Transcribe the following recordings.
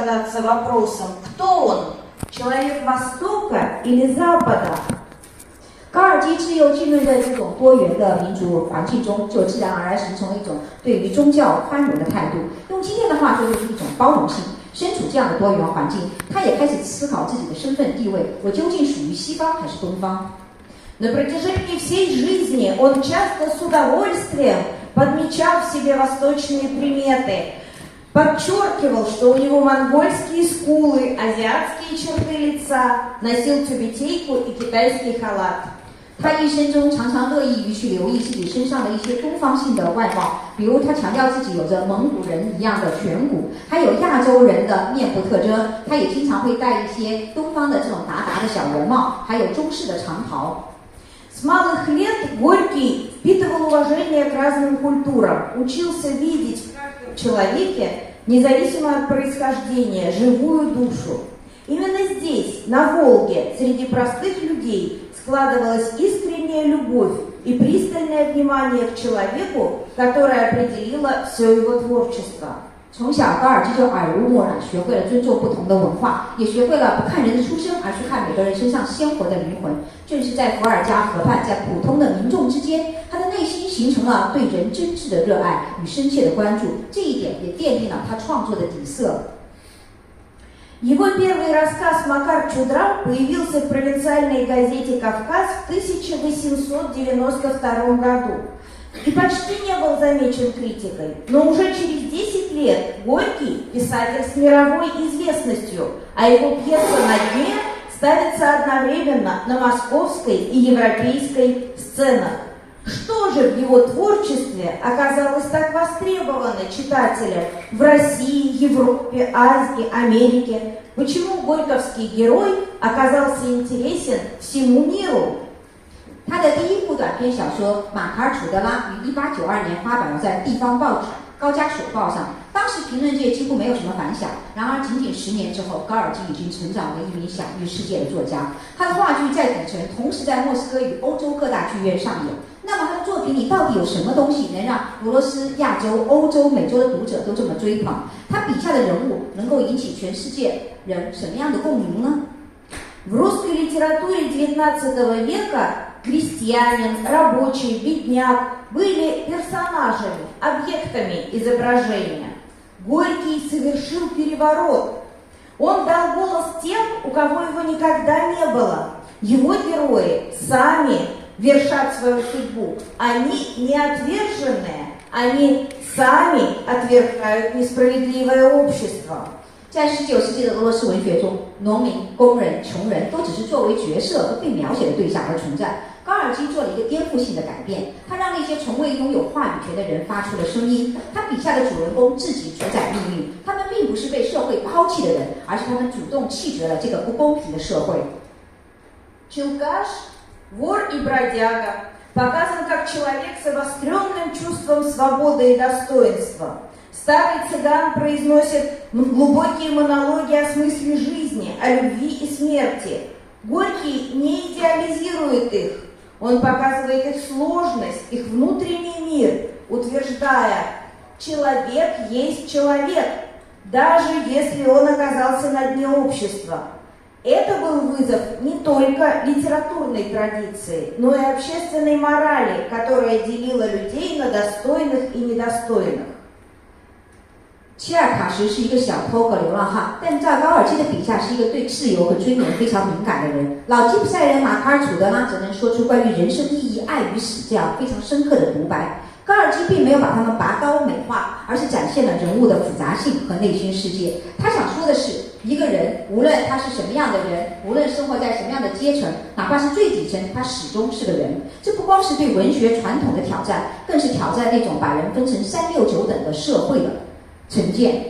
задаться вопросом, кто он? Человек Востока или Запада? 高尔基只有浸润在这种多元的民族环境中，就自然而然形成了一种对于宗教宽容的态度。用今天的话说，就是一种包容性。身处这样的多元环境，他也开始思考自己的身份地位，我究竟属于西方还是东方？ На протяжении всей жизни он часто с удовольствием подмечал в себе восточные приметы, подчеркивал, что у него монгольские скулы, азиатские черты лица, носил тюбетейку и китайский халат. 他一生中常常乐意于去留意自己身上的一些东方性的外貌，比如他强调自己有着蒙古人一样的颧骨，还有亚洲人的面部特征。他也经常会戴一些东方的这种达达的小圆帽，还有中式的长袍。 С малых лет Горький впитывал уважение к разным культурам, учился видеть в каждом человеке, независимо от происхождения, живую душу. Именно здесь, на Волге, среди простых людей, складывалась искренняя любовь и пристальное внимание к человеку, которое определило все его творчество. 从小，高尔基就耳濡目染，学会了尊重不同的文化，也学会了不看人的出身，而去看每个人身上鲜活的灵魂。正是在伏尔加河畔，在普通的民众之间，他的内心形成了对人真挚的热爱与深切的关注，这一点也奠定了他创作的底色。 Его первый рассказ «Макар Чудра» появился в провинциальной газете «Кавказ» в 1892 году и почти не был замечен критикой. Но уже через 10 лет Горький – писатель с мировой известностью, а его пьеса «На дне» ставится одновременно на московской и европейской сценах. Что же в его творчестве оказалось так востребовано читателям в России, Европе, Азии, Америке? Почему горьковский герой оказался интересен всему миру? 他的第一部短篇小说《马卡尔·楚德拉》于1892年发表在地方报纸《高加索报》上，当时评论界几乎没有什么反响。然而，仅仅10年之后，高尔基已经成长为一名享誉世界的作家。他的话剧在底层，同时在莫斯科与欧洲各大剧院上演。那么，他的作品里到底有什么东西能让俄罗斯、亚洲、欧洲、美洲的读者都这么追捧？他笔下的人物能够引起全世界人什么样的共鸣呢？ В русской литературе XIX века крестьянин, рабочий, бедняк были персонажами, объектами изображения. Горький совершил переворот. Он дал голос тем, у кого его никогда не было. Его герои сами вершат свою судьбу. Они не отверженные, они сами отвергают несправедливое общество. 在19世纪的俄罗斯文学中，农民、工人、穷人都只是作为角色和被描写的对象而存在。高尔基做了一个颠覆性的改变，他让那些从未拥有话语权的人发出了声音。他笔下的主人公自己主宰命运，他们并不是被社会抛弃的人，而是他们主动弃绝了这个不公平的社会。Челкаш, вор и бродяга, показан как человек с обостренным чувством свободы и достоинства. Старый цыган произносит глубокие монологи о смысле жизни, о любви и смерти. Горький не идеализирует их. Он показывает их сложность, их внутренний мир, утверждая, человек есть человек, даже если он оказался на дне общества. Это был вызов не только литературной традиции, но и общественной морали, которая делила людей на достойных и недостойных. 齐尔卡什是一个小偷和流浪汉，但在高尔基的笔下是一个对自由和尊严非常敏感的人。老吉普赛人马卡尔·楚德拉则能说出关于人生意义、爱与死这样非常深刻的独白。高尔基并没有把他们拔高美化，而是展现了人物的复杂性和内心世界。他想说的是，一个人无论他是什么样的人，无论生活在什么样的阶层，哪怕是最底层，他始终是个人。这不光是对文学传统的挑战，更是挑战那种把人分成3、6、9等的社会的成见。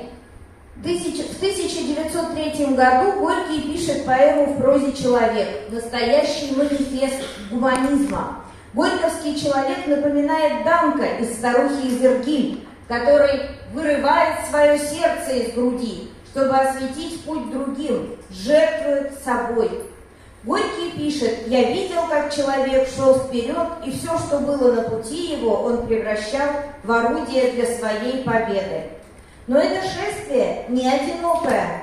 В 1903 году Горький пишет поэму в прозе «Человек», настоящий манифест гуманизма. Горьковский человек напоминает Данка из «Старухи Изергиль», который вырывает свое сердце из груди, чтобы осветить путь другим, жертвует собой. Горький пишет: «Я видел, как человек шел вперед, и все, что было на пути его, он превращал в орудие для своей победы». Но это шествие не одинокое.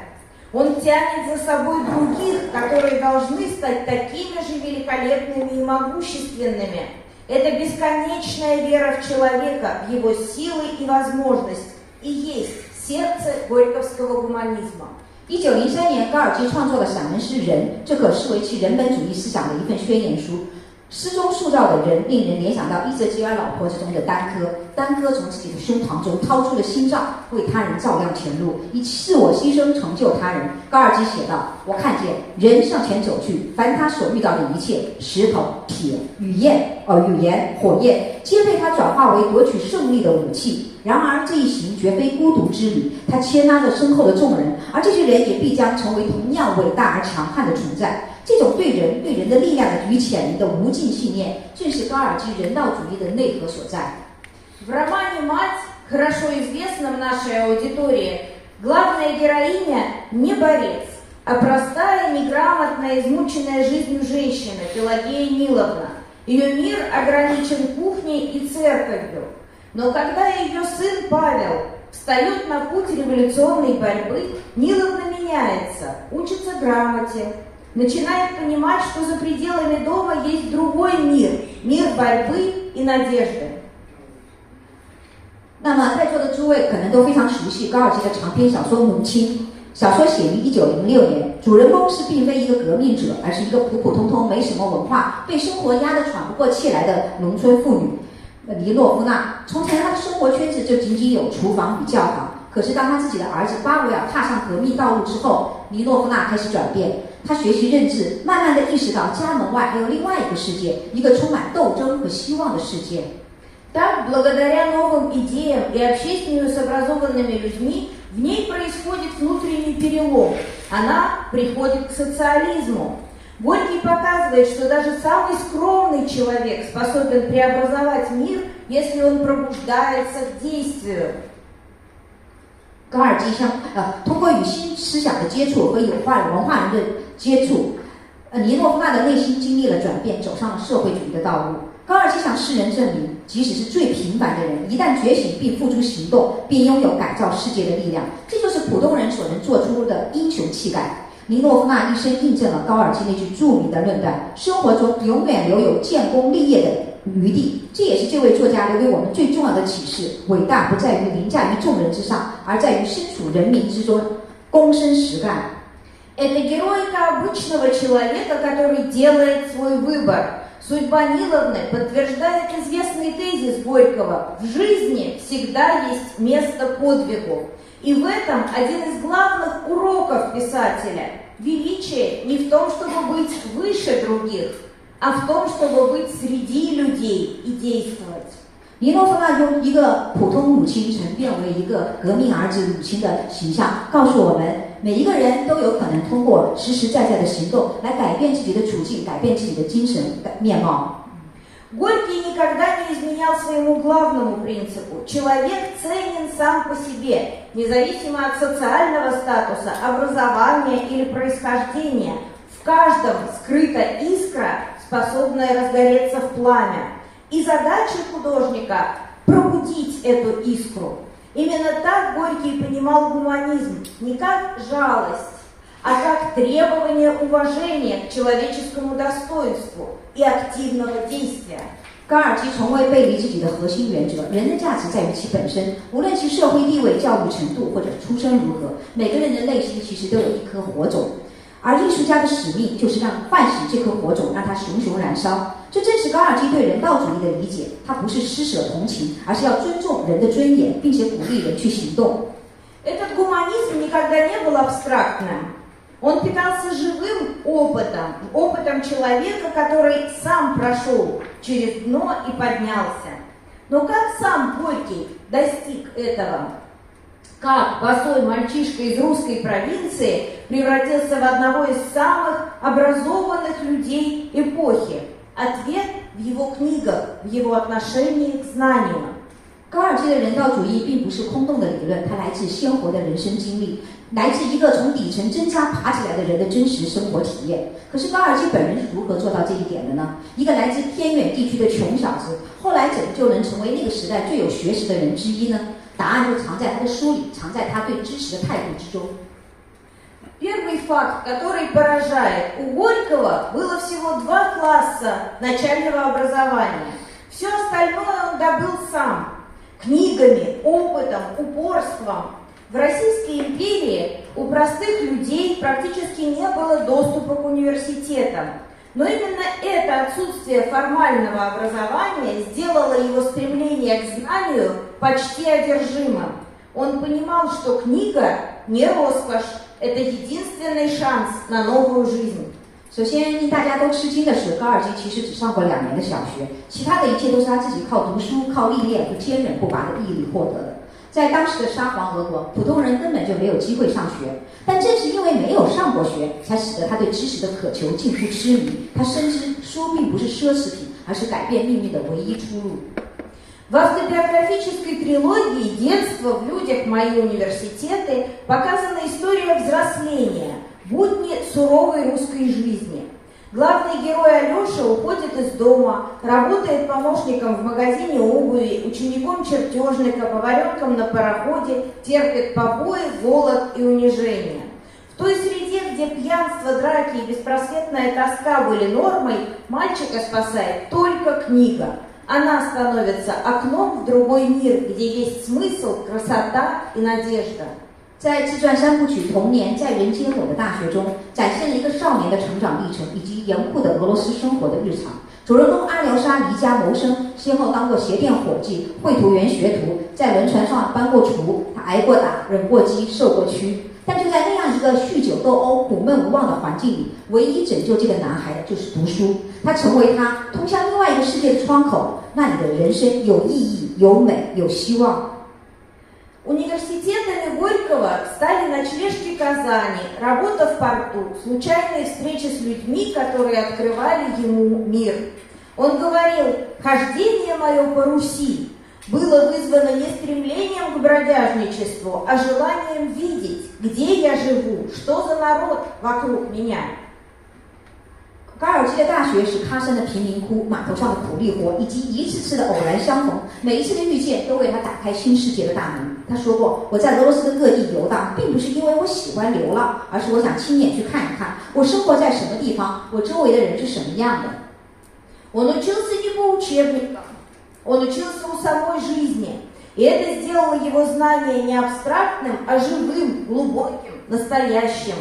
Он тянет за собой других, которые должны стать такими же великолепными и могущественными. Это bесконечная вера в человека, в его силы и возможность, и есть сердце горьковского гуманизма. 1903年，高尔基创作了散文诗《人》，这可视为其人本主义思想的一份宣言书。诗中塑造的人令人联想到伊泽吉尔老婆之中的丹科，丹科从自己的胸膛中掏出了心脏，为他人照亮前路，以自我牺牲成就他人。高尔基写道：“我看见人向前走去，凡他所遇到的一切，石头、铁、语言、火焰，皆被他转化为夺取胜利的武器。然而这一行绝非孤独之旅，他牵拉着身后的众人，而这些人也必将成为同样伟大而强悍的存在。”这种对人的力量的与潜能的无尽信念，正是高尔基人道主义的内核所在。В романе «Мать», хорошо известном нашей аудитории, главная героиня не борец, а простая, неграмотная, измученная жизнью женщина Пелагея Ниловна. Ее мир ограничен кухней и церковью. Но когда ее сын Павел встает на путь революционной борьбы, Ниловна меняется, учится грамоте, начинает понимать, что за пределами дома есть другой мир, мир борьбы и надежды. 那么在座的诸位可能都非常熟悉高尔基的长篇小说《母亲》。小说写于1906年，主人公是并非一个革命者，而是一个普普通通没什么文化、被生活压得喘不过气来的农村妇女尼诺夫娜。从前她的生活圈子就仅仅有厨房与教堂，可是当她自己的儿子巴维尔踏上革命道路之后，尼诺夫娜开始转变。她学习认字，慢慢地意识到家门外还有另外一个世界，一个充满斗争和希望的世界。Так, благодаря новым идеям и общению с образованными людьми, в ней происходит внутренний перелом. Она приходит к социализму. Горький показывает, что даже самый скромный человек способен преобразовать мир, если он пробуждается к действию. 高尔基通过与新思想的接触和有文化人的接触，尼诺夫娜的内心经历了转变，走上了社会主义的道路。高尔基向世人证明，即使是最平凡的人，一旦觉醒并付诸行动，便拥有改造世界的力量。这就是普通人所能做出的英雄气概。尼诺夫娜一生印证了高尔基那句著名的论断：生活中永远留有建功立业的余地。这也是这位作家留给我们最重要的启示：伟大不在于凌驾于众人之上，而在于身处人民之中，躬身实干。Это героика обычного человека, который делает свой выбор. Судьба Ниловны подтверждает известный тезис Горького: в жизни всегда есть место подвигу. И в этом один из главных уроков писателя. Величие не в том, чтобы быть выше других, а в том, чтобы быть среди людей и действовать. 尼诺夫娜用一个普通母亲沉变为一个革命儿子母亲的形象，告诉我们每一个人都有可能通过实实在在的行动来改变自己的处境，改变自己的精神面貌。Горький никогда не изменял своему главному принципу. Человек ценен сам по себе, независимо от социального статуса, образования или происхождения. В каждом скрыта искра, способная разгореться в пламя. И задача художника – пробудить эту искру. Именно так Горький понимал гуманизм, не как жалость, а как требование уважения к человеческому достоинству и активного действия. 高尔基从未背离自己的核心原则：人的价值在于其本身，无论其社会地位、教育程度或者出身如何，每个人的内心其实都有一颗火种。而艺术家的使命就是让唤醒这颗火种，让它熊熊燃烧。这正是高尔基对人道主义的理解，他不是施舍同情，而是要尊重人的尊严，并且鼓励人去行动。Этот гуманизм никогда не был абстрактным. Он питался живым опытом человека, который сам прошел через дно и поднялся. Но как сам Горький достиг этого? Как босой мальчишка из русской провинции превратился в одного из самых образованных людей эпохи? Ответ в его книгах, в его отношении к знанию. 高尔基的人道主义并不是空洞的理论，它来自鲜活的人生经历，来自一个从底层针扎爬起来的人的真实生活体验。可是高尔基本人是如何做到这一点的呢？一个来自偏远地区的穷小子，后来怎么就能成为那个时代最有学识的人之一呢？答案就藏在他的书里，藏在他对知识的态度之中。Первый факт, который поражает, у Горького было всего 2 класса начального образования. Все остальное он добыл сам. Книгами, опытом, упорством. В Российской империи у простых людей практически не было доступа к университетам. Но именно это отсутствие формального образования сделало его стремление к знанию почти одержимым. Он понимал, что книга не роскошь, это единственный шанс на новую жизнь. 首先令大家都吃惊的是，高尔基其实只上过2年的小学，其他的一切都是他自己靠读书、靠历练和坚韧不拔的毅力获得的。在当时的沙皇俄国，普通人根本就没有机会上学，但正是因为没有上过学，才使得他对知识的渴求近乎痴迷。他深知书并不是奢侈品，而是改变命运的唯一出路。В автобиографической трилогии «Детство в людях. Мои университеты» показана история взросления, будни суровой русской жизни. Главный герой Алеша уходит из дома, работает помощником в магазине обуви, учеником чертежника, поваренком на пароходе, терпит побои, голод и унижение. В той среде, где пьянство, драки и беспросветная тоска были нормой, мальчика спасает только книга. Она становится окном в другой мир, где есть смысл, красота и надежда. 在自传3部曲《童年在人间我的大学》中，展现了一个少年的成长历程以及严酷的俄罗斯生活的日常。主人公阿廖沙离家谋生，先后当过鞋店伙计、绘图员学徒，在轮船上搬过厨，他挨过打、忍过饥、受过屈。但就在那样一个酗酒斗殴、苦闷无望的环境里，唯一拯救这个男孩的就是读书。他成为他通向另外一个世界的窗口，那里的人生有意义、有美、有希望。Университетами Горького стали ночлежки Казани, работа в порту, случайные встречи с людьми, которые открывали ему мир. Он говорил: «Хождение мое по Руси было вызвано не стремлением к бродяжничеству, а желанием видеть, где я живу, что за народ вокруг меня». 高尔基的大学是喀山的贫民窟、码头上的苦力活，以及一次次的偶然相逢，每一次的遇见都为他打开新世界的大门。他说过：“我在俄罗斯的各地游荡，并不是因为我喜欢流浪，而是我想亲眼去看一看，我生活在什么地方，我周围的人是什么样的。” Он учился не по учебникам, он учился у самой жизни. И это сделало его знание не абстрактным, а живым, глубоким, настоящим.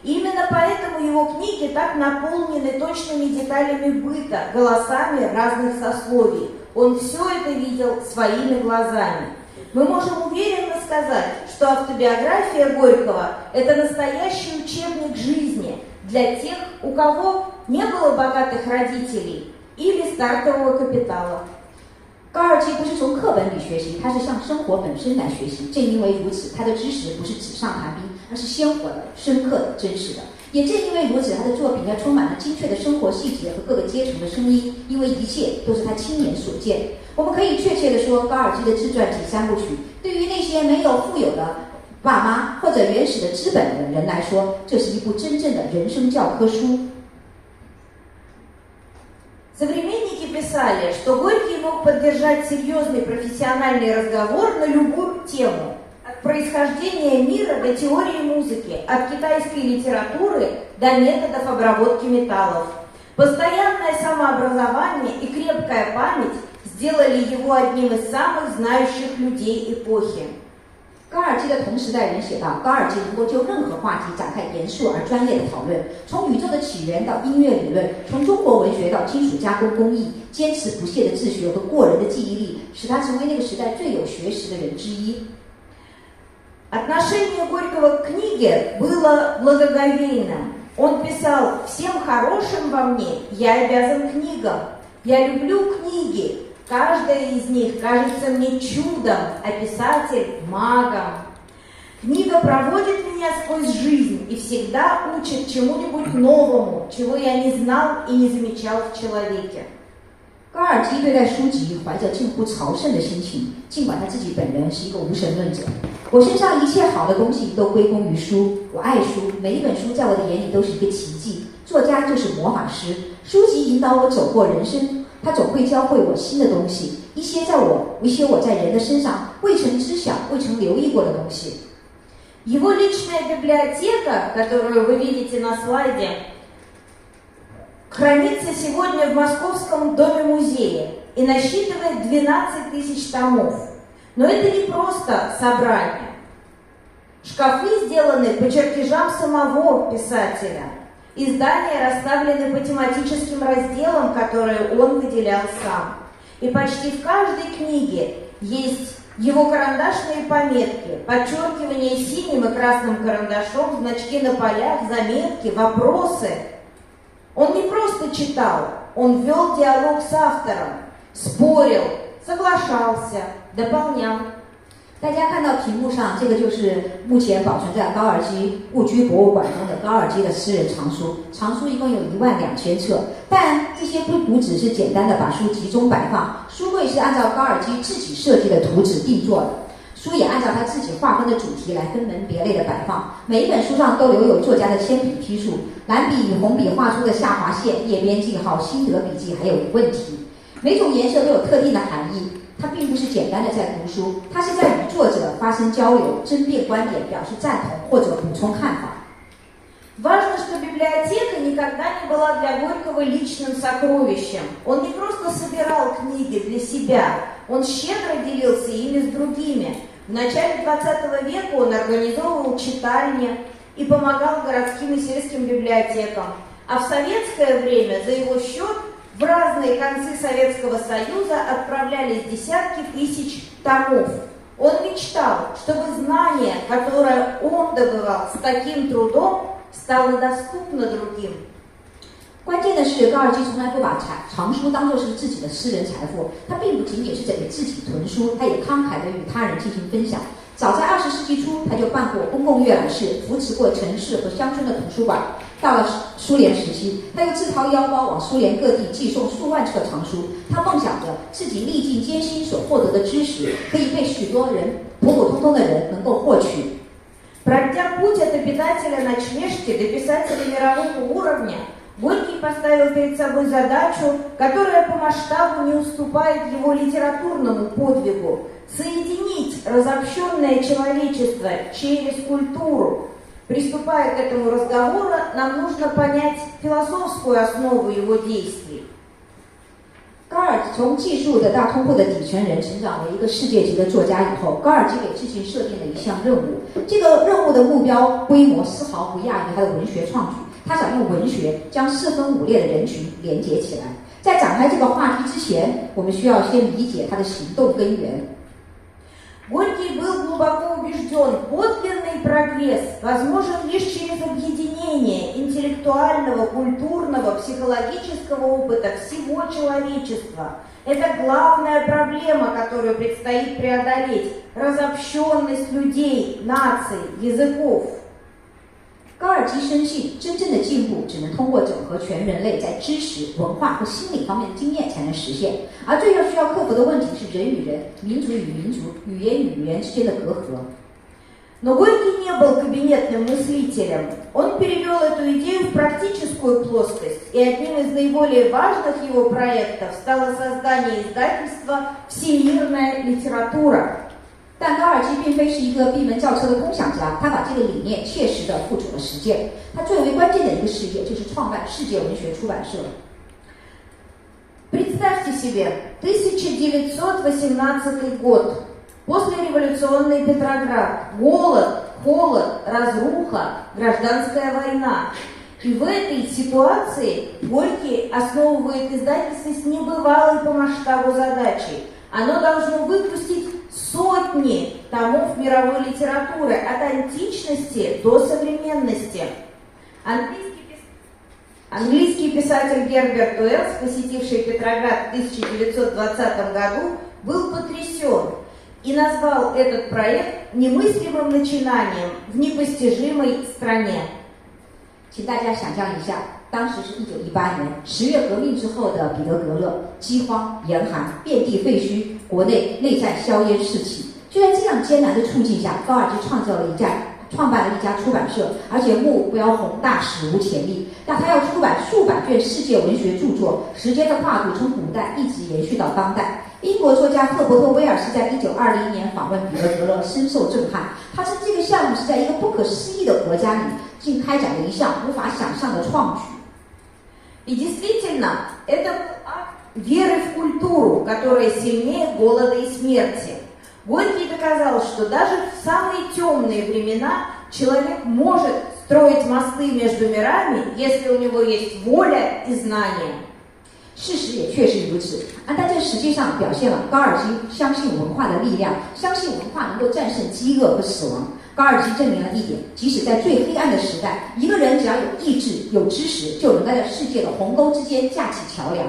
Именно поэтому его книги так наполнены точными деталями быта, голосами разных сословий. Он все это видел своими глазами. Мы можем уверенно сказать, что автобиография Горького – это настоящий учебник жизни для тех, у кого не было богатых родителей или стартового капитала. 高尔基不是从课本里学习，他是向生活本身来学习。正因为如此，他的知识不是纸上谈兵，而是鲜活的、深刻的、真实的。也正因为如此，他的作品要充满了精确的生活细节和各个阶层的声音，因为一切都是他亲眼所见。我们可以确切地说，高尔基的自传体3部曲，对于那些没有富有的爸妈或者原始的资本的人来说，这是一部真正的人生教科书。Современники писали, что Горький мог поддержать серьезный профессиональный разговор на любую тему, от происхождения мира до теории музыки, от китайской литературы до методов обработки металлов. Постоянное самообразование и крепкая память сделали его одним из самых знающих людей эпохи. 高尔基的同时代人写道，高尔基能够就任何话题展开严肃而专业的讨论，从宇宙的起源到音乐理论，从中国文学到金属加工工艺，坚持不懈的自学和过人的记忆力，使他成为那个时代最有学识的人之一。Отношение Горького к книге было благоговейным. Он писал: «Всем хорошим во мне я обязан книгам. Я люблю книги. Каждая из них кажется мне чудом, а писатель – магом. Книга проводит меня сквозь жизнь и всегда учит чему-нибудь новому, чего я не знал и не замечал в человеке». 高尔基对待书籍怀着近乎朝圣的心情，尽管他自己本人是一个无神论者。我身上一切好的东西都归功于书，我爱书，每一本书在我的眼里都是一个奇迹。作家就是魔法师，书籍引导我走过人生，它总会教会我新的东西。一些我在人的身上未曾知晓、未曾留意过的东西。Его личная библиотека, которую вы видите на слайде, хранится сегодня в Московском доме-музее и насчитывает 12 тысяч томов. Но это не просто собрание. Шкафы сделаны по чертежам самого писателя. Издания расставлены по тематическим разделам, которые он выделял сам. И почти в каждой книге есть его карандашные пометки, подчеркивание синим и красным карандашом, значки на полях, заметки, вопросы. Он не просто читал, он вел диалог с автором, спорил, соглашался, дополнял. 大家看到屏幕上，这个就是目前保存在高尔基故居博物馆中的高尔基的私人藏书。藏书一共有12000册，但这些不只是简单的把书集中摆放，书柜是按照高尔基自己设计的图纸定做的，书也按照他自己划分的主题来分门别类的摆放。每一本书上都留有作家的铅笔批注，蓝笔与红笔画出的下划线、页边记号、心得笔记，还有问题。每种颜色都有特定的含义。他并不是简单的在读书，他是在与作者发生交流，争辩观点，表示赞同或者补充看法。Важно, что библиотека никогда не была для Горького личным сокровищем. Он не просто собирал книги для себя, он щедро делился ими с другими. В начале 20 века он организовывал читальни и помогал городским и сельским библиотекам. А в советское время за его счет в разные концы Советского Союза отправлялись десятки тысяч томов. Он мечтал, чтобы знание, которое он добывал с таким трудом, стало доступно другим. 关键的是，高尔基从来不把藏书当作是自己的私人财富，他并不仅仅是在给自己囤书，他也慷慨地与他人进行分享。早在20世纪初，他就办过公共阅览室，扶持过城市和乡村的图书馆。到了苏联时期，他又自掏腰包往苏联各地寄送数万册藏书。他梦想着自己历尽艰辛所获得的知识，可以被许多人普普通通的人能够获取。Пройдя путь от обитателя ночлежки до писателя мирового уровня, Горький поставил перед собой задачу, которая по масштабу не уступает его литературному подвигу – соединить разобщенное человечество через культуру. Приступая к этому разговору, нам нужно понять философскую основу его действий. 高尔从技术的大通铺的底层人成长为一个世界级的作家以后，高尔基给自己设定了一项任务。这个任务的目标规模丝毫不亚于他的文学创举。他想用文学将四分五裂的人群连结起来。在展开这个话题之前，我们需要先理解他的行动根源。Горький был глубоко убежден, подлинный прогресс возможен лишь через объединение интеллектуального, культурного, психологического опыта всего человечества. Это главная проблема, которую предстоит преодолеть – разобщенность людей, наций, языков. 高尔基深信，真正的进步只能通过整合全人类在知识、文化和心理方面的经验才能实现，而最需要克服的问题是人与人、民族与民族、语言与语言之间的隔阂。Но Горький не был кабинетным мыслителем. Он перевел эту идею в практическую плоскость, и одним из наиболее важных его проектов стало создание издательства «Всемирная литература». 但高尔基并非是一个闭门造车的空想家，他把这个理念切实地付诸了实践。他最为关键的一个事业就是创办世界文学出版社。Представьте себе, 1918 год, послереволюционный Петроград, голод, холод, разруха, гражданская война. И в этой ситуации Горький основывает издательство с небывалой по масштабу задачей. Оно должно выпустить сотни томов мировой литературы от античности до современности. Английский писатель Герберт Уэллс, посетивший Петроград в 1920 году, был потрясен и назвал этот проект немыслимым начинанием в непостижимой стране. 请大家想象一下，当时是1918年10月革命之后的彼得格勒，饥荒、严寒，遍地废墟，国内内战硝烟四起。就在这样艰难的处境下，高尔基创办了一家出版社，而且目标宏大，史无前例。那他要出版数百卷世界文学著作，时间的跨度从古代一直延续到当代。英国作家赫伯特·威尔斯在1920年访问彼得格勒，深受震撼。他称这个项目是在一个不可思议的国家里竟开展了一项无法想象的创举。И действительно, это акт веры в культуру, которая сильнее голода и смерти. Горький доказал, что даже в самые темные времена человек может строить мосты между мирами, если у него есть воля и знания. 事实也确实如此，但这实际上表现了高尔基相信文化的力量，相信文化能够战胜饥饿和死亡。高尔基证明了一点，即使在最黑暗的时代，一个人只要有意志、有知识，就能在世界的鸿沟之间架起桥梁。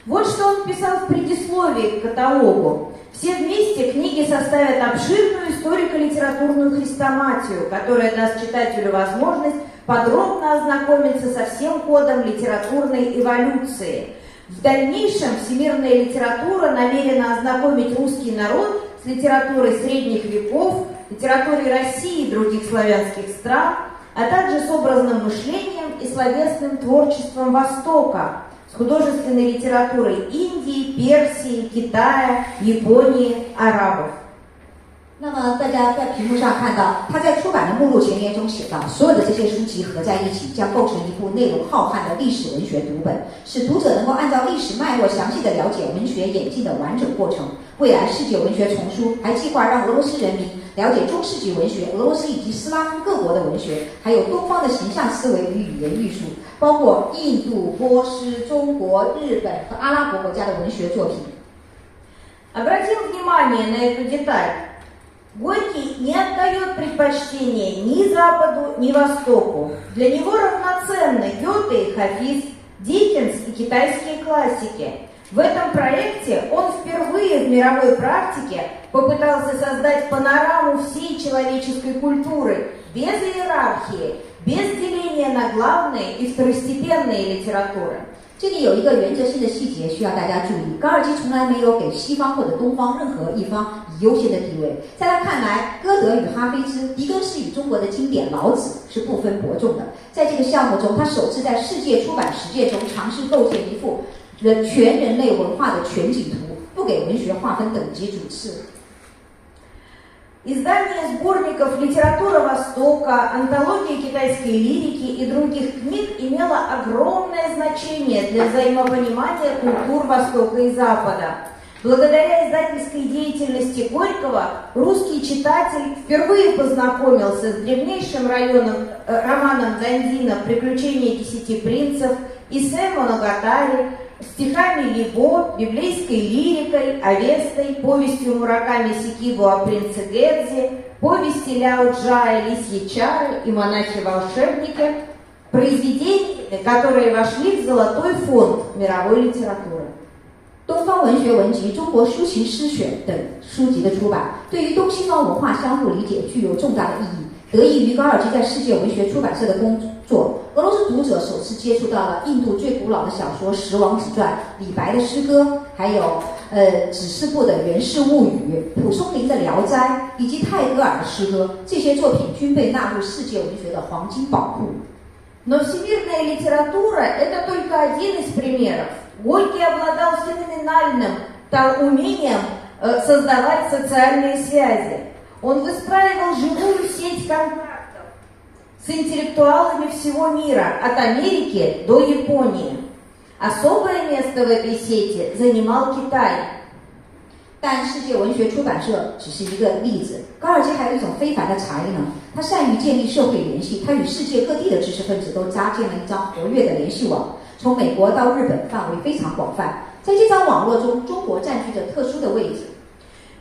Вот что он писал в предисловии к каталогу. Все вместе книги составят обширную историко-литературную хрестоматию, которая даст читателю возможность подробно ознакомиться со всем ходом литературной эволюции. В дальнейшем всемирная литература намерена ознакомить русский народ с литературой средних веков, литературой России и других славянских стран, а также с образным мышлением и словесным творчеством Востока, с художественной литературой Индии, Персии, Китая, Японии, арабов. 那么大家在屏幕上看到，他在出版的目录前言中写道：所有的这些书籍合在一起，将构成一部内容浩瀚的历史文学读本，使读者能够按照历史脉络详细地了解文学演进的完整过程。未来世界文学丛书还计划让俄罗斯人民了解中世纪文学、俄罗斯以及斯拉夫各国的文学，还有东方的形象思维与语言艺术，包括印度、波斯、中国、日本和阿拉伯国家的文学作品。Обратим внимание на эту деталь. Горький не отдает предпочтения ни Западу, ни Востоку. Для него равноценны Гёте и Хафиз, Диккенс и китайские классики. В этом проекте он впервые в мировой практике попытался создать панораму всей человеческой культуры, без иерархии, без деления на главные и второстепенные литературы. 这里有一个原则性的细节需要大家注意，高尔基从来没有给西方或者东方任何一方以优先的地位。在他看来，歌德与哈菲兹、狄更斯与中国的经典老子是不分伯仲的。在这个项目中，他首次在世界出版实践中尝试构建一幅全人类文化的全景图，不给文学划分等级主次。Издание сборников «Литература Востока», антологии китайской лирики и других книг имело огромное значение для взаимопонимания культур Востока и Запада. Благодаря издательской деятельности Горького русский читатель впервые познакомился с древнейшим романом Гандина «Приключения 10 принцев», эссе Моногатари, стихами Либо, библейской лирикой, Авестой, повестью Мураками Сикибо о принце Гэдзи, повести Ляо Джая «Лисьи чары» и «Монахи-волшебники», произведения, которые вошли в золотой фонд мировой литературы. 东方文学文集、中国抒情诗选等书籍的出版，对于东西方文化相互理解具有重大的意义。得益于高尔基在世界文学出版社的工作，俄罗斯读者首次接触到了印度最古老的小说《十王子传》、李白的诗歌，还有指示部的《源氏物语》、蒲松龄的《聊斋》以及泰戈尔的诗歌。这些作品均被纳入世界文学的黄金宝库。Но всемирная литература – это только один из примеров. Горький обладал феноменальным умением создавать социальные связи. Он выстраивал живую сеть контактов с интеллектуалами всего мира, от Америки до Японии. Особое место в этой сети занимал Китай. 但世界文学出版社只是一个例子，高尔基还有一种非凡的才能，他善于建立社会联系，他与世界各地的知识分子都搭建了一张活跃的联系网，从美国到日本范围非常广泛。在这张网络中，中国占据着特殊的位置。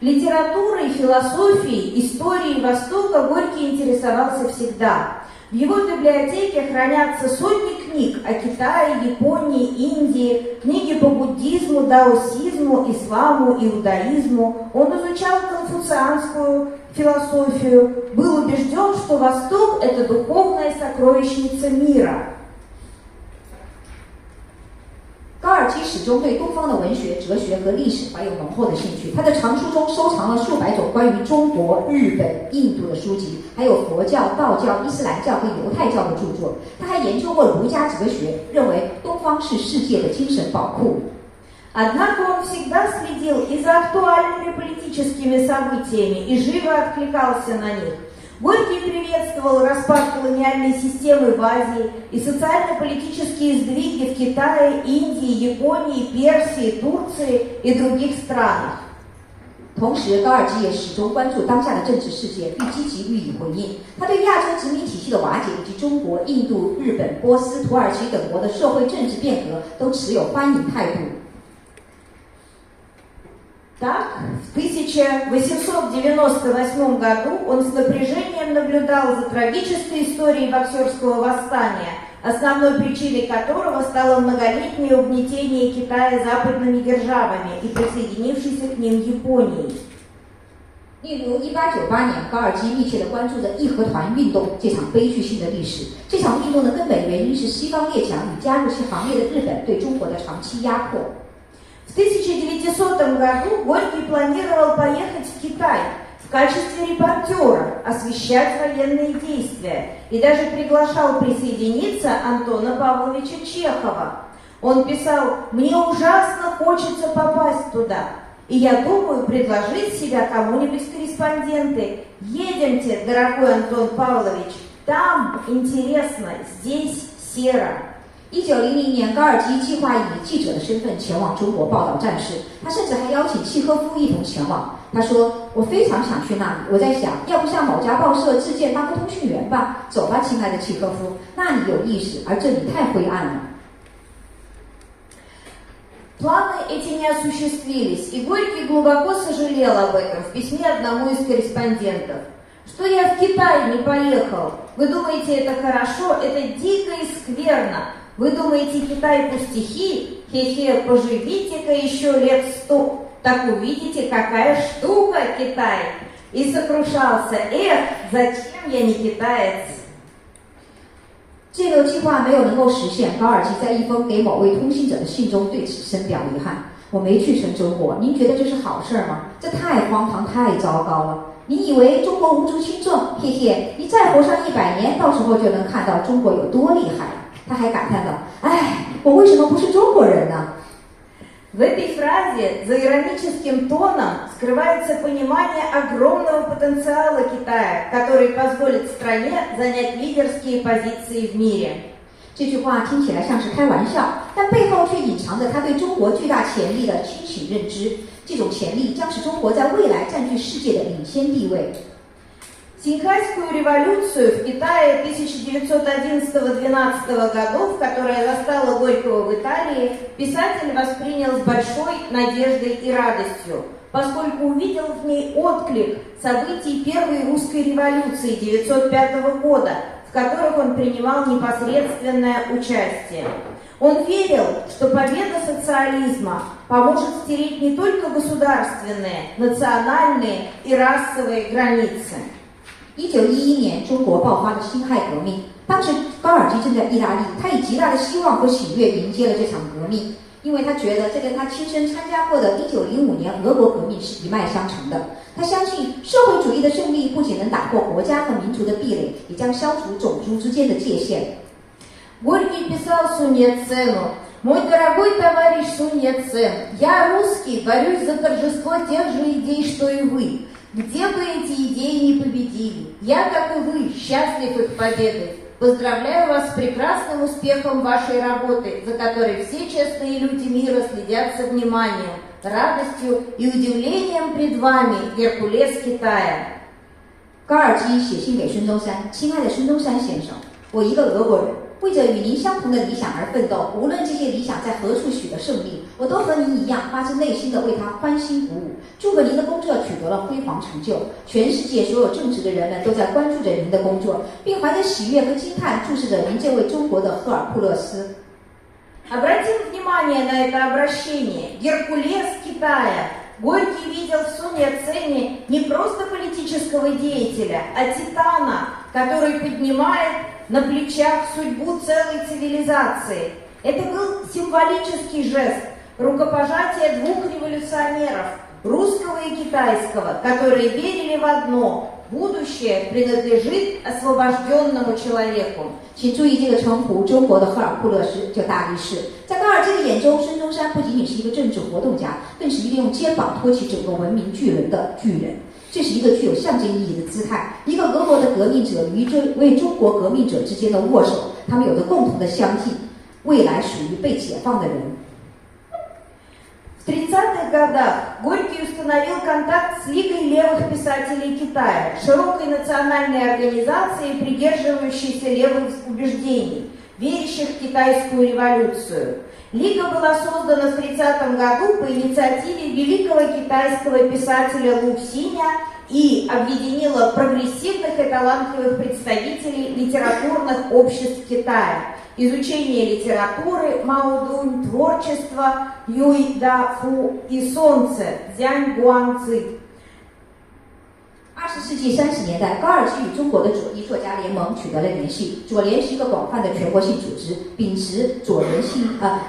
Литературой, философией, историей Востока Горький интересовался всегда. В его библиотеке хранятся сотни книг о Китае, Японии, Индии, книги по буддизму, даосизму, исламу, иудаизму. Он изучал конфуцианскую философию, был убежден, что Восток – это духовная сокровищница мира. 高尔基始终对东方的文学、哲学和历史怀有浓厚的兴趣。他的藏书中收藏了数百种关于中国、日本、印度的书籍，还有佛教、道教、伊斯兰教和犹太教的著作。他还研究过儒家哲学，认为东方是世界的精神宝库。Однако он всегда следил и за актуальными политическими событиями и живо откликался на них. Горький приветствовал распад колониальной системы в Азии и социально-политические сдвиги в Китае, Индии, Японии, Персии, Турции и других странах. 同时，高尔基也始终关注当下的政治事件，并积极予以回应。他对亚洲殖民体系的瓦解以及中国、印度、日本、波斯、土耳其等国的社会政治变革都持有欢迎态度。Так, в 1898 году он с напряжением наблюдал за трагической историей боксерского восстания, основной причиной которого стало многолетнее угнетение Китая западными державами и присоединившейся к ним Японией. 例如，1898年，高尔基密切地关注着义和团运动这场悲剧性的历史。这场运动的根本原因是西方列强与加入其行列的日本对中国的长期压迫。В 1900 году Горький планировал поехать в Китай в качестве репортера, освещать военные действия, и даже приглашал присоединиться Антона Павловича Чехова. Он писал: «Мне ужасно хочется попасть туда, и я думаю предложить себя кому-нибудь в корреспонденты. Едемте, дорогой Антон Павлович, там интересно, здесь серо». 1900年，高尔基计划以记者的身份前往中国报道战事，他甚至还邀请契诃夫一同前往。他说：“我非常想去那里，我在想，要不向某家报社自荐当个通讯员吧？走吧，亲爱的契诃夫，那里有意识，而这里太灰暗了。” Планы эти не осуществились, и Горький глубоко сожалел об этом в письме одному из корреспондентов. «Что я в Китай не поехал? Вы думаете, это хорошо? Это дико и скверно. Вы думаете, Китай пустяки? Хе-хе, поживите-ка еще лет 100, так увидите, какая штука Китай!» И сокрушался: «Эх, зачем я не китаец?» 这个计划没有能够实现，高尔基在一封给某位通信者的信中对此深表遗憾。我没去成中国，您觉得这是好事吗？这太荒唐，太糟糕了。你以为中国无足轻重？嘿嘿，你再活上100年，到时候就能看到中国有多厉害了。他还感叹道：“哎，我为什么不是中国人呢？” В этой фразе за ироническим тоном скрывается понимание огромного потенциала Китая, который позволит стране занять лидерские позиции в мире. 这句话听起来像是开玩笑，但背后却隐藏着他对中国巨大潜力的清醒认知。这种潜力将使中国在未来占据世界的领先地位。Синьхайскую революцию в Китае 1911-12 годов, которая застала Горького в Италии, писатель воспринял с большой надеждой и радостью, поскольку увидел в ней отклик событий Первой русской революции 1905 года, в которых он принимал непосредственное участие. Он верил, что победа социализма поможет стереть не только государственные, национальные и расовые границы. 1911年，中国爆发了辛亥革命。当时高尔基正在意大利，他以极大的希望和喜悦迎接了这场革命，因为他觉得这跟他亲身参加过的1905年俄国革命是一脉相承的。他相信社会主义的胜利不仅能打破国家和民族的壁垒，也将消除种族之间的界限。Горький писал Суньяцену: «Мой дорогой товарищ Суньяцен, я русский, борюсь за торжество тех же идей, что и вы. Где бы эти идеи не победили, я, как и вы, счастлив их победой. Поздравляю вас с прекрасным успехом вашей работы, за которой все честные люди мира следят со вниманием, радостью и удивлением пред вами, Геркулес Китая». 高尔基写信给孙中山：“亲爱的孙中山先生，我一个俄国人，为着与您相同的理想而奋斗，无论这些理想在何处取得胜利，我都和您一样，发自内心的为他欢欣鼓舞。祝贺您的工作取得了辉煌成就，全世界所有正直的人们都在关注着您的工作，并怀着喜悦和惊叹注视着您这位中国的赫尔库勒斯。” Обратим внимание на это обращение. Геркулес Китая. Горький видел в Суньяцене не просто политического деятеля, а титана, который поднимает на плечах судьбу целой цивилизации. Это был символический жест, рукопожатие двух революционеров, русского и китайского, которые верили в одно – будущее принадлежит освобожденному человеку. 请注意这个称呼，中国的赫尔库勒斯就大力士。在高尔基的眼中，孙中山不仅仅是一个政治活动家，更是一个用肩膀托起整个文明巨人的巨人。这是一个具有象征意义的姿态，一个俄国的革命者与这位中国革命者之间的握手，他们有着共同的相信，未来属于被解放的人。В 30-х годах Горький установил контакт с Лигой левых писателей Китая, широкой национальной организацией, придерживающейся левых убеждений, верящих в китайскую революцию. Лига была создана в 30-м году по инициативе великого китайского писателя Лу Синя и объединила прогрессивных и талантливых представителей литературных обществ Китая. Изучение литературы, Мао Дунь, творчество, Юй Да Фу и солнце, Цзянь Гуан Ци. 20世纪30年代，高尔基与中国的左翼作家联盟取得了联系。左联是一个广泛的全国性组织，秉持左联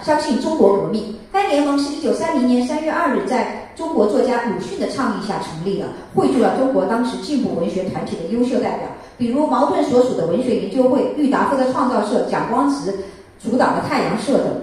相信中国革命。该联盟是1930年3月2日在中国作家鲁迅的倡议下成立的，汇聚了中国当时进步文学团体的优秀代表，比如茅盾所属的文学研究会、郁达夫的创造社、蒋光直主导的太阳社等。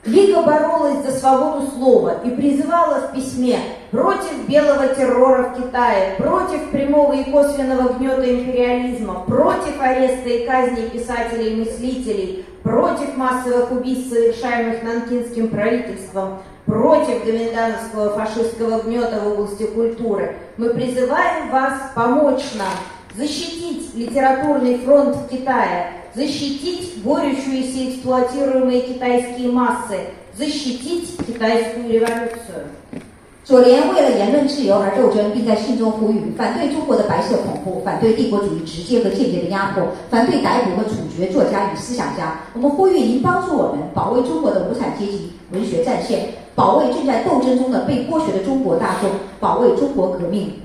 Лига боролась за свободу слова и призывала в письме против белого террора в Китае, против прямого и косвенного гнета империализма, против ареста и казни писателей и мыслителей, против массовых убийств, совершаемых нанкинским правительством, против гоминдановского фашистского гнета в области культуры. Мы призываем вас помочь нам защитить литературный фронт в Китае, защитить борющиеся и эксплуатируемые китайские массы, защитить китайскую революцию. 左联为了言论自由而斗争，并在信中呼吁反对中国的白色恐怖，反对帝国主义直接和间接的压迫，反对逮捕和处决作家与思想家。我们呼吁您帮助我们保卫中国的无产阶级文学战线，保卫正在斗争中的被剥削的中国大众，保卫中国革命。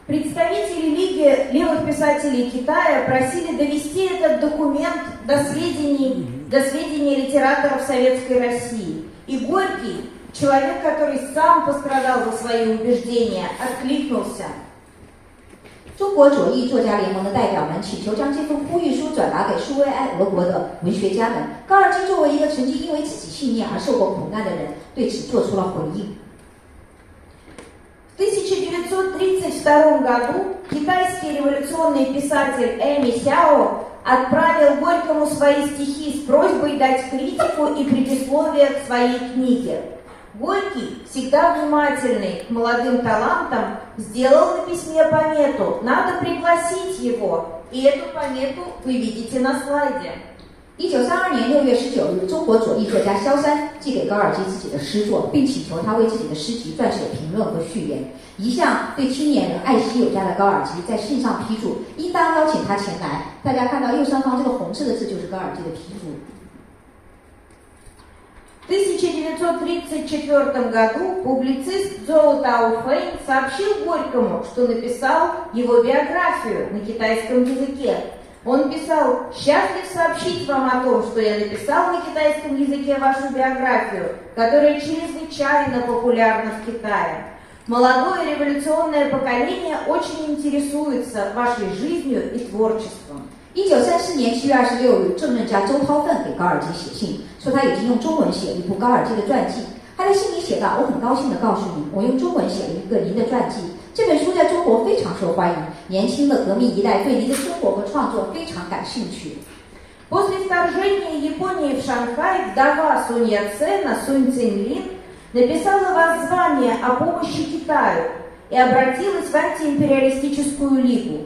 Представители Лиги левых писателей Китая просили довести этот документ до сведения литераторов Советской России. И Горький, человек, который сам пострадал за свои убеждения, откликнулся. 中国左翼作家联盟的代表们请求将这份呼吁书转达给苏维埃俄国的文学家们。高尔基作为一个曾经因为自己信念而受过苦难的人，对此做出了回应。В 1932 году китайский революционный писатель Эми Сяо отправил Горькому свои стихи с просьбой дать критику и предисловие к своей книге. Горький, всегда внимательный к молодым талантам, сделал на письме помету «Надо пригласить его», и эту помету вы видите на слайде. 1932年6月19日，中国左翼作家萧山寄给高尔基自己的诗作，并请求他为自己的诗集撰写评论和序言。一向对青年人爱惜有加的高尔基在信上批注，应当邀请他前来。大家看到右上方这个红色的字就是高尔基的批注。В 1934 году публицист Цзоу Таофэй сообщил Горькому, что написал его биографию на китайском языке. Он писал: «Счастлив сообщить вам о том, что я написал на китайском языке вашу биографию, которая чрезвычайно популярна в Китае. Молодое революционное поколение очень интересуется вашей жизнью и творчеством». 1934年7月26日，政论家周韬奋给高尔基写信，说他已经用中文写了一部高尔基的传记。他在信里写道：“我很高兴地告诉您，我用中文写了一个您的传记。这本书在中国非常受欢迎，年轻的革命一代对您的生活和创作非常感兴趣。” После вторжения Японии в Шанхай вдова Сунь Яцена Сунь Цинлин написала воззвание о помощи Китаю и обратилась в антиимпериалистическую лигу.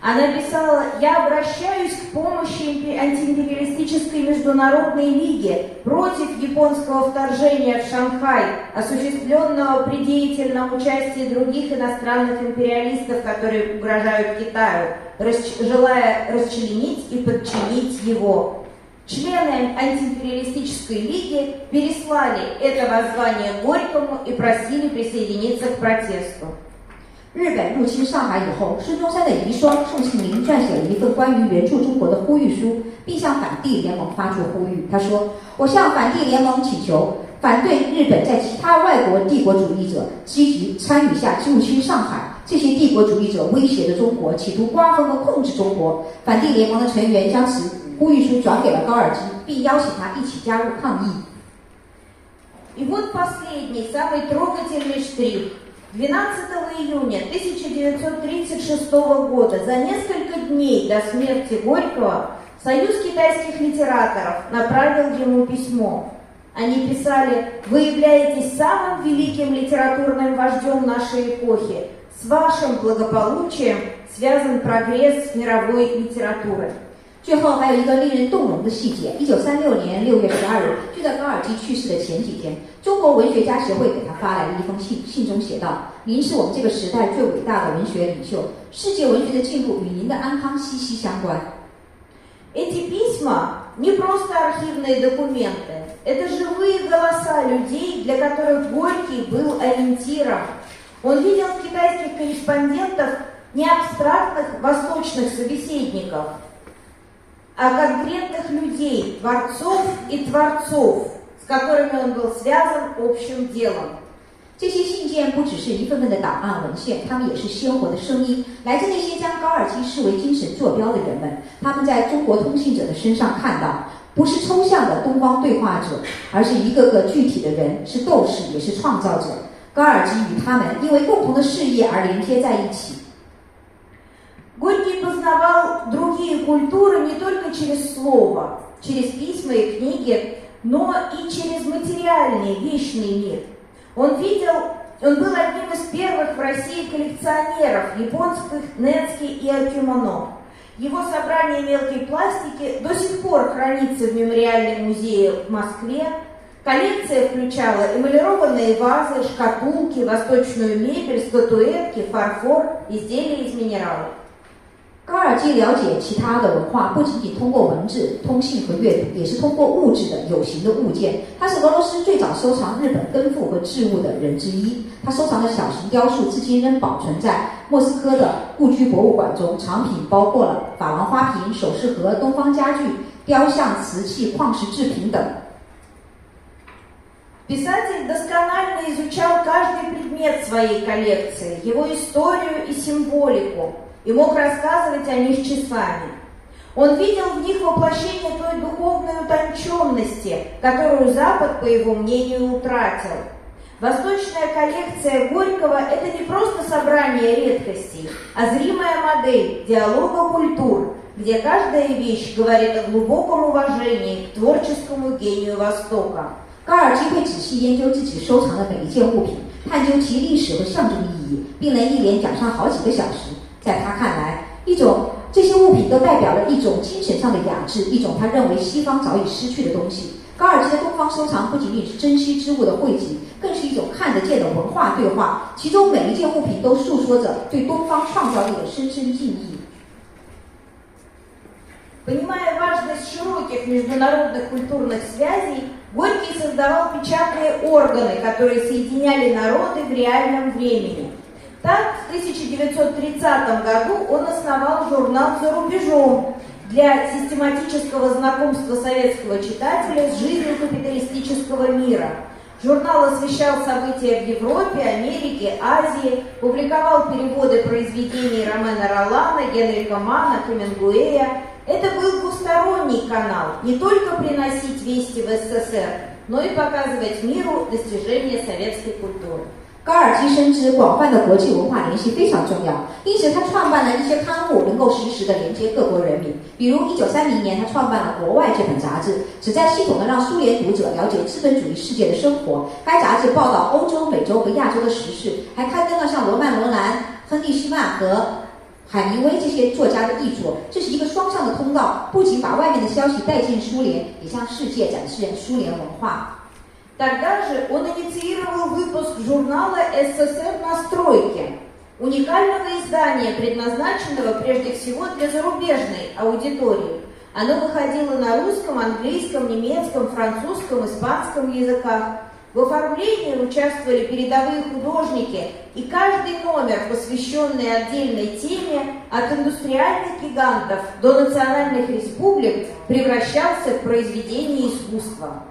Она писала: «Я обращаюсь к помощи антиимпериалистической международной лиге против японского вторжения в Шанхай, осуществленного при деятельном участии других иностранных империалистов, которые угрожают Китаю, желая расчленить и подчинить его». Члены антиимпериалистической лиги переслали это воззвание Горькому и просили присоединиться к протесту. 日本入侵上海以后，孙中山的遗孀宋庆龄撰写了一份关于援助中国的呼吁书，并向反帝联盟发出呼吁。他说：“我向反帝联盟请求，反对日本在其他外国帝国主义者积极参与下入侵上海，这些帝国主义者威胁着中国，企图瓜分和控制中国。反帝联盟的成员将此呼吁书转给了高尔基，并邀请他一起加入抗议。И вот последний, самый трогательный штрих. 12 июня 1936 года, за несколько дней до смерти Горького, Союз китайских литераторов направил ему письмо. Они писали: «Вы являетесь самым великим литературным вождем нашей эпохи. С вашим благополучием связан прогресс мировой литературы». 最后还有一个令人动容的细节：1936年6月12日，就在高尔基去世的前几天，中国文学家协会给他发来了一封信，信中写道：“您是我们这个时代最伟大的文学领袖，世界文学的进步与您的安康息息相关。” Эти письма не просто архивные документы, это живые голоса людей, для которых Горький был ориентиром. Он видел в китайских корреспондентов не абстрактных восточных собеседников, а конкретных людей, творцов и творцов, с которыми он был связан общим делом. 这些信件不只是一份份的档案文献，它们也是鲜活的声音，来自那些将高尔基视为精神坐标的人们。他们在中国通信者的身上看到，不是抽象的东方对话者，而是一个个具体的人，是斗士，也是创造者。高尔基与他们因为共同的事业而连接在一起。Горький познавал другие культуры не только через слово, через письма и книги, но и через материальный, вечный мир. Он был одним из первых в России коллекционеров японских нетски и акимоно. Его собрание мелкой пластики до сих пор хранится в мемориальном музее в Москве. Коллекция включала эмалированные вазы, шкатулки, восточную мебель, статуэтки, фарфор, изделия из минералов. 高尔基了解其他的文化，不仅仅通过文字、通信和阅读，也是通过物质的有形的物件。他是俄罗斯最早收藏日本根付和置物的人之一。他收藏的小型雕塑至今仍保存在莫斯科的故居博物馆中，藏品包括了珐琅花瓶、首饰盒、东方家具、雕像、瓷器、矿石制品等。Писатель досконально изучал каждый предмет своей коллекции, его историю и символику, и мог рассказывать о них часами. Он видел в них воплощение той духовной утонченности, которую Запад, по его мнению, утратил. Восточная коллекция Горького – это не просто собрание редкостей, а зримая модель диалога культур, где каждая вещь говорит о глубоком уважении к творческому гению Востока. 高尔基会仔细研究自己收藏的每一件物品，探究其历史和象征意义，并能一连讲上好几个小时。在他看来，这些物品都代表了一种精神上的雅致，一种他认为西方早已失去的东西。高尔基的东方收藏不仅仅是珍稀之物的汇集，更是一种看得见的文化对话，其中每一件物品都诉说着对东方创造力的深深敬意。Понимая важность широких международных культурных связей, Горький создавал печатные органы, которые соединяли народы в реальном времени. Так, в 1930 году он основал журнал «За рубежом» для систематического знакомства советского читателя с жизнью капиталистического мира. Журнал освещал события в Европе, Америке, Азии, публиковал переводы произведений Ромена Ролана, Генрика Манна, Хемингуэя. Это был двусторонний канал, не только приносить вести в СССР, но и показывать миру достижения советской культуры. 高尔基深知广泛的国际文化联系非常重要，因此他创办了一些刊物，能够实时的连接各国人民。比如1930年，他创办了《国外》这本杂志，旨在系统的让苏联读者了解资本主义世界的生活。该杂志报道欧洲、美洲和亚洲的时事，还刊登了像罗曼·罗兰、亨利·希曼和海明威这些作家的译作。这是一个双向的通道，不仅把外面的消息带进苏联，也向世界展示苏联文化。Тогда же он инициировал выпуск журнала «СССР на стройке», уникального издания, предназначенного прежде всего для зарубежной аудитории. Оно выходило на русском, английском, немецком, французском, испанском языках. В оформлении участвовали передовые художники, и каждый номер, посвященный отдельной теме, от индустриальных гигантов до национальных республик, превращался в произведение искусства.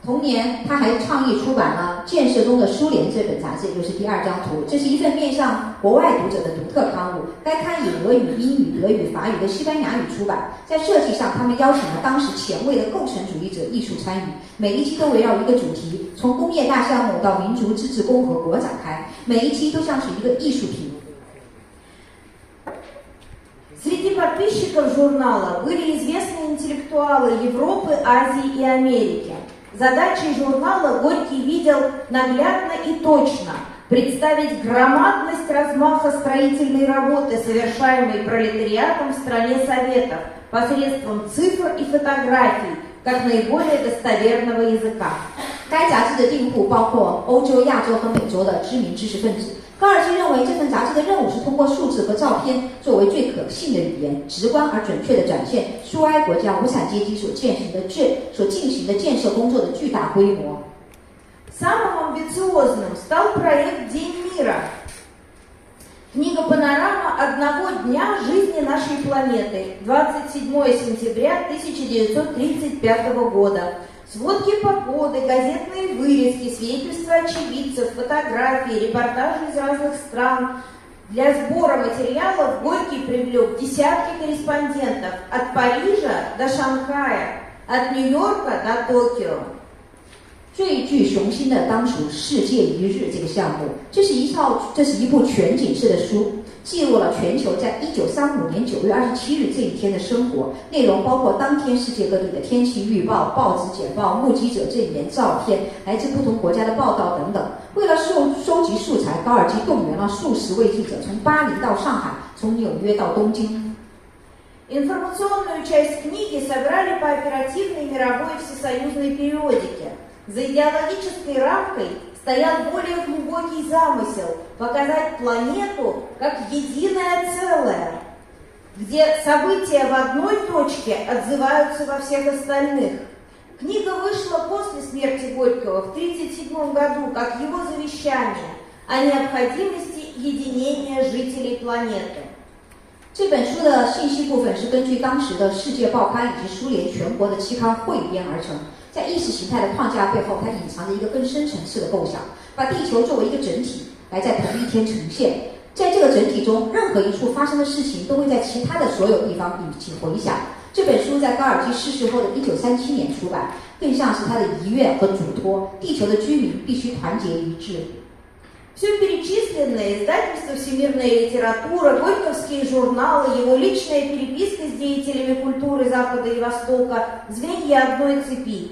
同年，他还倡议出版了《建设中的苏联》这本杂志，就是第2张图。这是一份面向国外读者的独特刊物。该刊以俄语、英语、德语、法语和西班牙语出版。在设计上，他们邀请了当时前卫的构成主义者艺术参与。每一期都围绕一个主题，从工业大项目到民族自治共和国展开。每一期都像是一个艺术品。Среди подписчиков журнала были известные интеллектуалы Европы, Азии и Америки. Задачей журнала Горький видел наглядно и точно представить громадность размаха строительной работы, совершаемой пролетариатом в стране Советов, посредством цифр и фотографий, как наиболее достоверного языка. 该杂志的订户包括欧洲、亚洲和美洲的知名知识分子。高尔基认为，这份杂志的任务是通过数字和照片作为最可信的语言，直观而准确地展现苏埃国家无产阶级所进行的建设工作的巨大规模。Самым амбициозным стал проект «День мира». Книга-панорама одного дня жизни нашей планеты, 27 сентября 1935 года. Сводки погоды, газетные вырезки, свидетельства очевидцев, фотографии, репортажи из разных стран. Для сбора материалов Горький привлек десятки корреспондентов от Парижа до Шанхая, от Нью-Йорка до Токио. 最具雄心的当属世界一日这个项目，这是一部全景式的书，记录了全球在1935年9月27日这一天的生活，内容包括当天世界各地的天气预报、报纸简报、目击者证言、照片、来自不同国家的报道等等。为了收集素材，高尔基动员了数十位记者，从巴黎到上海，从纽约到东京。Информационную часть книги собрали по оперативной мировой всесоюзной периодике. За идеологической рамкой стоял более глубокий замысел показать планету как единое целое, где события в одной точке отзываются во всех остальных. Книга вышла после смерти Горького в 1937 году как его завещание о необходимости единения жителей планеты. 这本书的信息部分是根据当时的世界报刊以及苏联全国的期刊汇编而成。在意识形态的框架背后，它隐藏着一个更深层次的构想，把地球作为一个整体来在同一天呈现。在这个整体中，任何一处发生的事情都会在其他的所有地方引起回响。这本书在高尔基逝世后的1937年出版，更像是他的遗愿和嘱托：地球的居民必须团结一致。Все перечисленное, издательство «Всемирная литература», горьковские журналы, его личная переписка с деятелями культуры Запада и Востока – звенья одной цепи.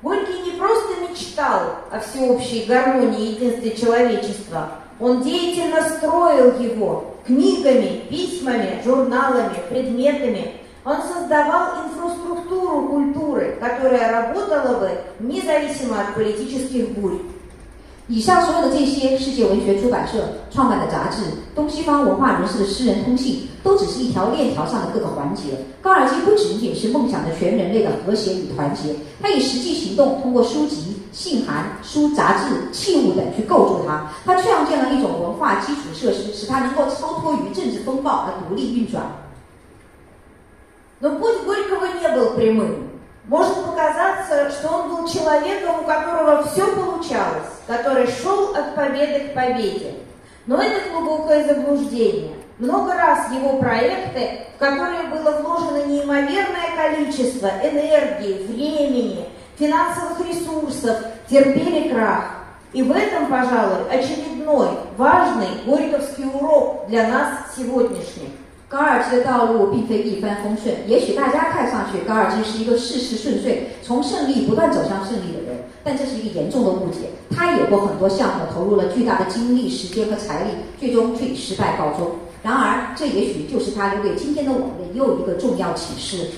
Горький не просто мечтал о всеобщей гармонии и единстве человечества, он деятельно строил его книгами, письмами, журналами, предметами. Он создавал инфраструктуру культуры, которая работала бы независимо от политических бурь. 以上所有的这些世界文学出版社创办的杂志、东西方文化人士的私人通信，都只是一条链条上的各个环节。高尔基不仅仅是梦想着全人类的和谐与团结，他以实际行动，通过书籍、信函、杂志、器物等去构筑它。他创建了一种文化基础设施，使它能够超脱于政治风暴而独立运转。Но путь Горького не был прямым. Может показаться, что он был человеком, у которого все получалось, который шел от победы к победе. Но это глубокое заблуждение. Много раз его проекты, в которые было вложено неимоверное количество энергии, времени, финансовых ресурсов, терпели крах. И в этом, pожалуй, очередной, важный горьковский урок для нас сегодняшних. 高尔基的道路并非一帆风顺，也许大家看上去高尔基是一个事事顺遂，从胜利不断走向胜利的人，但这是一个严重的误解。他有过很多项目，投入了巨大的精力、时间和财力，最终却以失败告终。然而，这也许就是他留给今天的我们的又一个重要启示。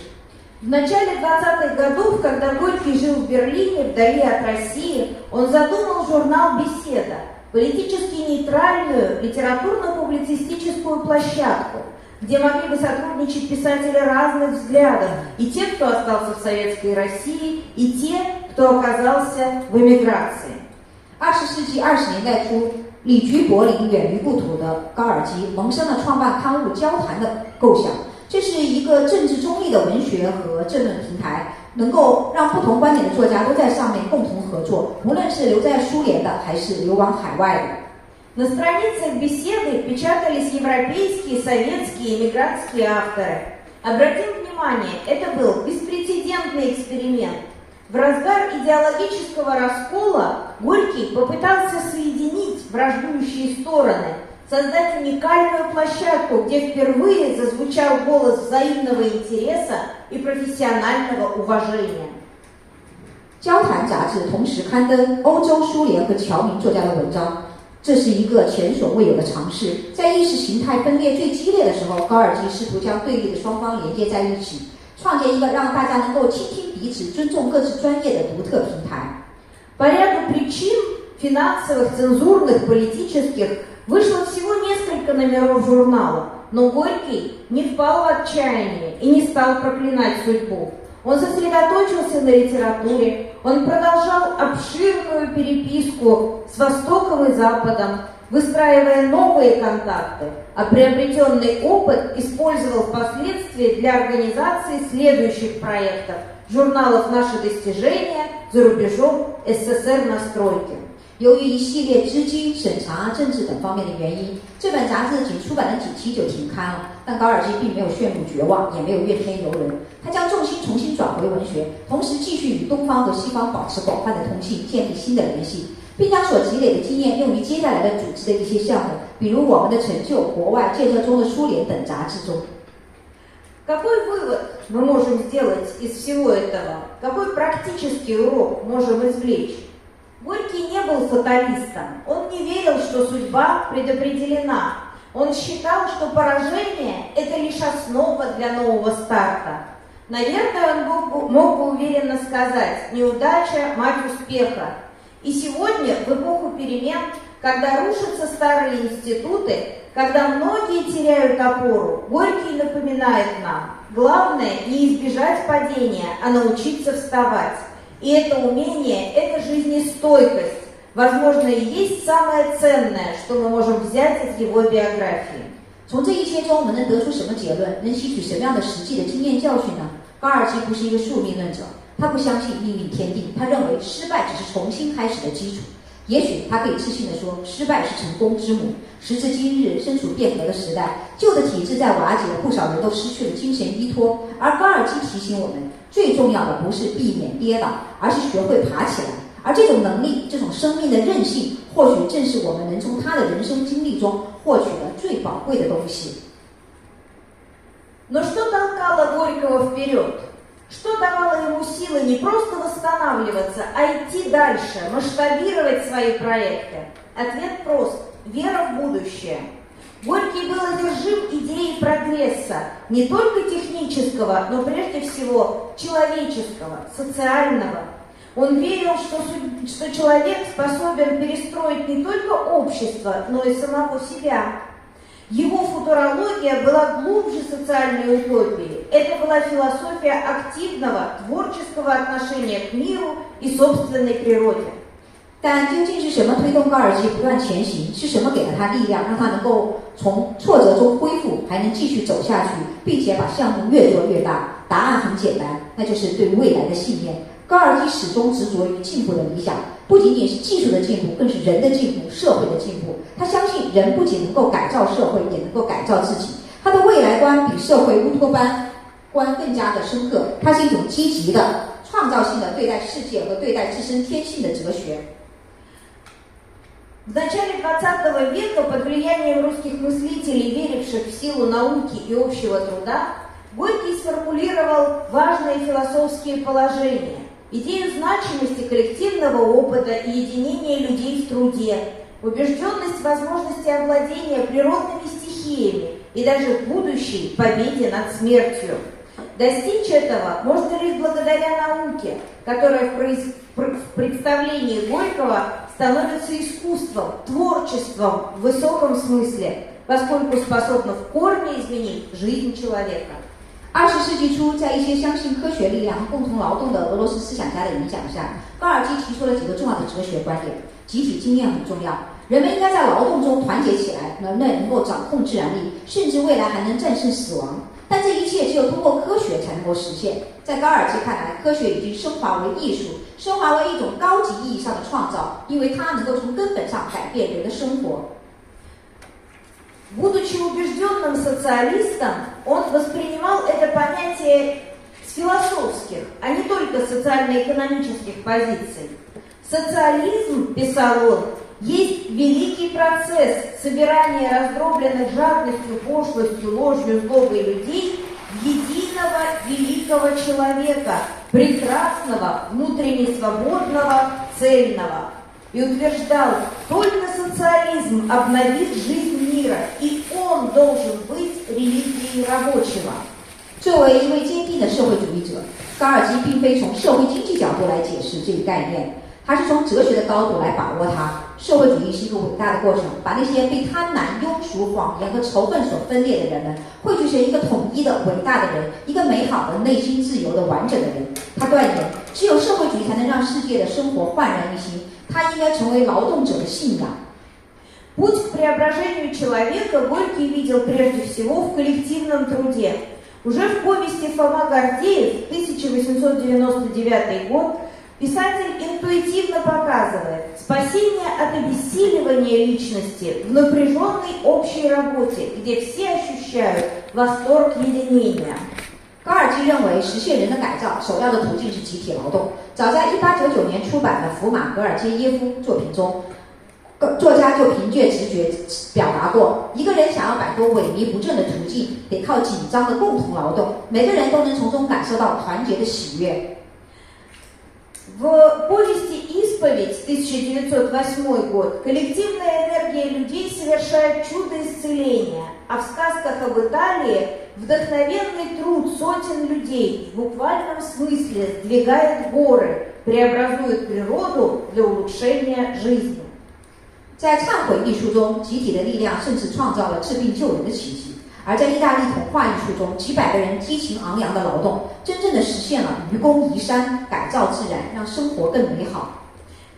В начале 20-х годов, когда Горький жил в Берлине, вдали от России, он задумал журнал «Беседа», политически нейтральную литературно-публицистическую площадку, где могли бы сотрудничать писатели разных взглядов, и те, кто остался в Советской России, и те, кто оказался в эмиграции. 20世纪20年代初，旅居柏林、远离故土的高尔基萌生了创办刊物《交谈》的构想。这是一个政治中立的文学和政论平台，能够让不同观点的作家都在上面共同合作，无论是留在苏联的还是流亡海外的。На страницах беседы печатались европейские, советские, эмигрантские авторы. Обратим внимание, это был беспрецедентный эксперимент. В разгар идеологического раскола Горький попытался соединить враждующие стороны, создать уникальную площадку, где впервые зазвучал голос взаимного интереса и профессионального уважения. 交谈杂志同时刊登欧洲、苏联和侨民作家的文章，这是一个前所未有的尝试。在意识形态分裂最激烈的时候，高尔基试图将对立的双方连接在一起，创建一个让大家能够倾听彼此、尊重各自专业的独特平台。По ряду причин финансовых, цензурных, политических вышло всего несколько номеров журнала, но Горький не впал в отчаяние и не стал проклинать судьбу. Он сосредоточился на литературе, он продолжал обширную переписку с Востоком и Западом, выстраивая новые контакты, а приобретенный опыт использовал впоследствии для организации следующих проектов – журналов «Наши достижения», за рубежом СССР на стройке. 由于一系列资金、审查、政治等方面的原因，这本杂志仅出版了几期就停刊了。但高尔基并没有陷入绝望，也没有怨天尤人，他将重心重新转回文学，同时继续与东方和西方保持广泛的通信，建立新的联系，并将所积累的经验用于接下来的组织的一些项目，比如《我们的成就》、国外建设中的苏联等杂志中。Какой вывод мы можем сделать из всего этого? Какой практический урок можем извлечь? Горький не был фаталистом, он не верил, что судьба предопределена. Он считал, что поражение – это лишь основа для нового старта. Наверное, он мог бы уверенно сказать: неудача – мать успеха. И сегодня, в эпоху перемен, когда рушатся старые институты, когда многие теряют опору, Горький напоминает нам: главное не избежать падения, а научиться вставать. И это умение, это жизнестойкость, возможно, и есть самое ценное, что мы можем взять из его биографии. 从这一切中，我们能得出什么结论？能吸取什么样的实际的经验教训呢？高尔基不是一个宿命论者，他不相信命运天定，他认为失败只是重新开始的基础。也许他可以自信地说，失败是成功之母。时至今日，身处变革的时代，旧的体制在瓦解，不少人都失去了精神依托。而高尔基提醒我们，最重要的不是避免跌倒，而是学会爬起来。而这种能力，这种生命的韧性，或许正是我们能从他的人生经历中获取的最宝贵的东西。Но что толкало Горького вперед? Что давало ему силы не просто восстанавливаться, а идти дальше, масштабировать свои проекты? Ответ прост – вера в будущее. Горький был одержим идеей прогресса, не только технического, но прежде всего человеческого, социального. Он верил, что человек способен перестроить не только общество, но и самого себя. Его футурология была глубже социальной утопии. Это была философия активного, творческого отношения к миру и собственной природе. 但究竟是什么推动高尔基不断前行？是什么给了他力量，让他能够从挫折中恢复，还能继续走下去，并且把项目越做越大？答案很简单，那就是对未来的信念。高尔基始终执着于进步的理想，不仅仅是技术的进步，更是人的进步、社会的进步。他相信人不仅能够改造社会，也能够改造自己。他的未来观比社会乌托邦观更加的深刻，它是一种积极的、创造性的对待世界和对待自身天性的哲学。В начале XX века под влиянием русских мыслителей, веривших в силу науки и общего труда, Горький сформулировал важные философские положения, идею значимости коллективного опыта и единения людей в труде, убежденность в возможности овладения природными стихиями и даже в будущей победе над смертью. Достичь этого можно лишь благодаря науке, которая в представлении Горького становится искусством, творчеством в высоком смысле, поскольку способна в корне изменить жизнь человека. 20世纪初，在一些相信科学力量和共同劳动的俄罗斯思想家的影响下，高尔基提出了几个重要的哲学观点。集体经验很重要，人们应该在劳动中团结起来，能够掌控自然力，甚至未来还能战胜死亡。但这一切只有通过科学才能够实现。在高尔基看来，科学已经升华为艺术，升华为一种高级意义上的创造，因为它能够从根本上改变人的生活。Будучи убежденным социалистом, он воспринимал это понятие с философских, а не только социально-экономических позиций. Социализм, писал он, есть великий процесс собирания раздробленных жадностью, пошлостью, ложью, злобой людей в единого великого человека, прекрасного, внутренне свободного, цельного. И утверждал, только социализм обновит жизнь мира, и он должен быть религией рабочего. 作为一位坚定的社会主义者，高尔基并非从社会经济角度来解释这一概念，他是从哲学的高度来把握它。社会主义是一个伟大的过程，把那些被贪婪、庸俗、谎言和仇恨所分裂的人们汇聚成一个统一的伟大的人，一个美好的内心自由的完整的人。他断言，只有社会主义才能让世界的生活焕然一新，它应该成为劳动者的信仰。Путь к преображению человека Горький видел прежде всего в коллективном труде. Уже в повести «Фома Гордеев» 1899 год писатель интуитивно показывает спасение от обессиливания личности в напряженной общей работе, где все ощущают восторг единения. 高尔基认为，实现人的改造首要的途径是集体劳动。早在1899年出版的《福马格尔杰耶夫》作品中，作家就凭借直觉表达过，一个人想要摆脱萎靡不振的途径，得靠紧张的共同劳动，每个人都能从中感受到团结的喜悦。В повести «Исповедь» 1908 год коллективная энергия людей совершает чудо исцеления, а в сказках об Италии вдохновенный труд сотен людей в буквальном смысле сдвигает горы, преобразует природу для улучшения жизни. 在忏悔艺术中，集体的力量甚至创造了治病救人的奇迹。而在意大利童话艺术中，几百个人激情昂扬的劳动，真正的实现了愚公移山，改造自然，让生活更美好。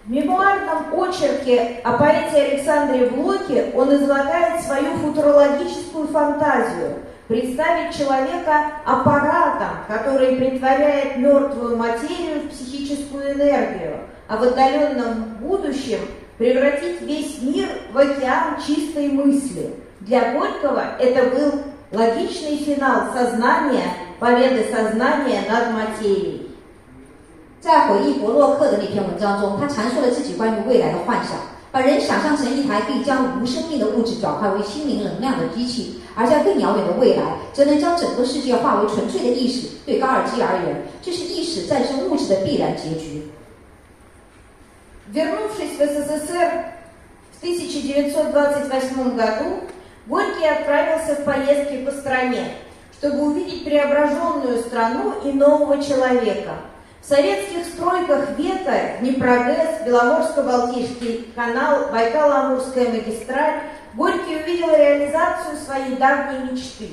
В мемуарном очерке о поэте Александре Блоке он излагает свою футурологическую фантазию представить человека аппаратом, который притворяет мертвую материю в психическую энергию, а в отдаленном будущем превратить весь мир в океан чистой мысли. Для Горького это был логичный финал сознания, победы сознания над материей. 在回忆伯洛克的那篇文章中，他阐述了自己关于未来的幻想，把人想象成一台可以将无生命的物质转化为心灵能量的机器，而在更遥远的未来，则能将整个世界化为纯粹的意识。对高尔基而言，这是意识战胜物质的必然结局。Вернувшись в СССР в 1928 году, Горький отправился в поездки по стране, чтобы увидеть преображенную страну и нового человека. В советских стройках века Днепрогэс, Беломорско-Балтийский канал, Байкало-Амурская магистраль Горький увидел реализацию своей давней мечты.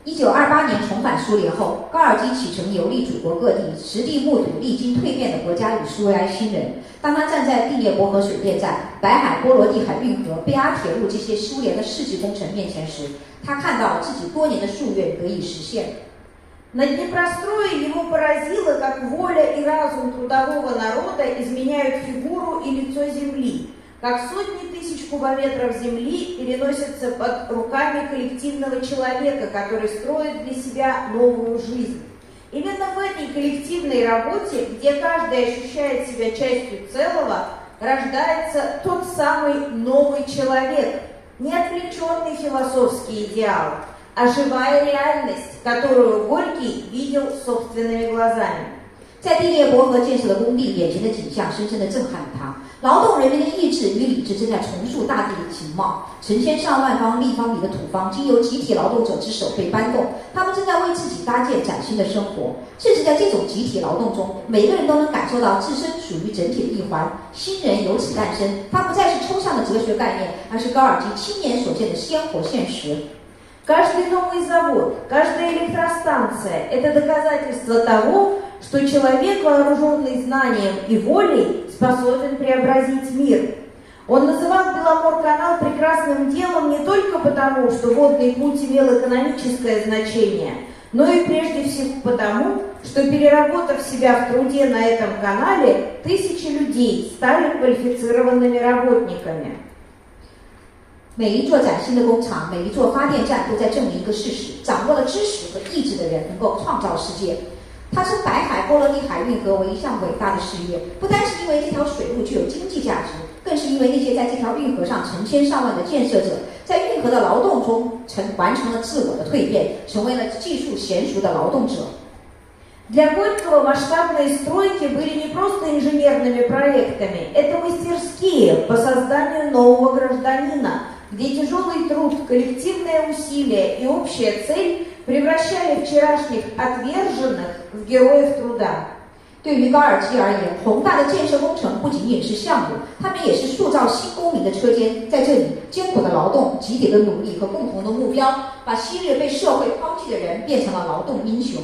1928年重返苏联后，高尔基启程游历祖国各地，实地目睹历经蜕变的国家与苏维埃新人。当他站在第聂伯河水电站、白海波罗的海运河、贝阿铁路这些苏联的世纪工程面前时，他看到自己多年的夙愿得以实现。На Днепрострое его поразило, как воля и разум трудового народа изменяют фигуру и лицо земли, как сотни тысяч кубометров земли переносятся под руками коллективного человека, который строит для себя новую жизнь. Именно в этой коллективной работе, где каждый ощущает себя частью целого, рождается тот самый новый человек, не отвлеченный философский идеал, а живая реальность, которую Горький видел собственными глазами. 在第聂伯河建设的工地，眼前的景象深深地震撼了他。劳动人民的意志与理智正在重塑大地的形貌，成千上万方立方米的土方经由集体劳动者之手被搬动，他们正在为自己搭建崭新的生活。甚至在这种集体劳动中，每个人都能感受到自身属于整体的一环，新人由此诞生。它不再是抽象的哲学概念，而是高尔基亲眼所见的鲜活现实。Каждый новый завод, каждая электростанция – это доказательство того, что человек, вооруженный знанием и волей, способен преобразить мир. Он называл Беломор-канал прекрасным делом не только потому, что водный путь имел экономическое значение, но и прежде всего потому, что, переработав себя в труде на этом канале, тысячи людей стали квалифицированными работниками. 每一座崭新的工厂，每一座发电站都在证明一个事实：掌握了知识和意志的人能够创造世界。他称白海波罗的海运河为一项伟大的事业，不单是因为这条水路具有经济价值，更是因为那些在这条运河上成千上万的建设者，在运河的劳动中完成了自我的蜕变，成为了技术娴熟的劳动者。Для Горького масштабные стройки были не просто инженерными проектами, это мастерские по созданию нового гражданина, где тяжелый труд, коллективное усилие и общая цель превращали вчерашних отверженных в героев труда. 对于高尔基而言，宏大的建设工程不仅仅是项目，他们也是塑造新公民的车间。在这里，艰苦的劳动、集体的努力和共同的目标，把昔日被社会抛弃的人变成了劳动英雄。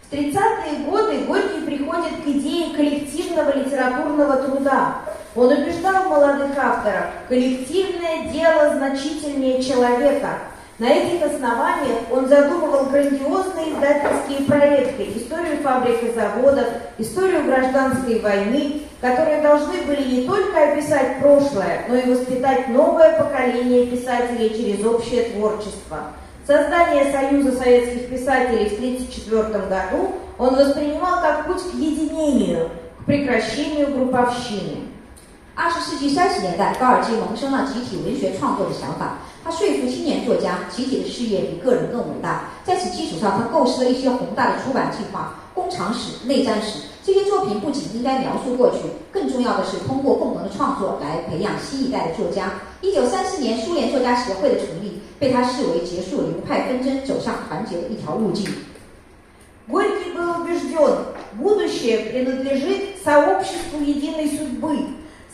В 30-е годы Горький приходит к идее коллективного литературного труда. Он убеждал молодых авторов, коллективное дело значительнее человека. На этих основаниях он задумывал грандиозные издательские проекты, историю фабрик и заводов, историю гражданской войны, которые должны были не только описать прошлое, но и воспитать новое поколение писателей через общее творчество. Создание Союза советских писателей в 1934 году он воспринимал как путь к единению, к прекращению групповщины. 20世纪30年代，高尔基萌生了集体文学创作的想法。他说服青年作家，集体的事业比个人更伟大。在此基础上，他构思了一些宏大的出版计划，工厂史、内战史。这些作品不仅应该描述过去，更重要的是通过共同的创作来培养新一代的作家。1934年，苏联作家协会的成立被他视为结束流派纷争、走向团结的一条路径。Горький был убежден, будущее принадлежит сообществу единой судьбы,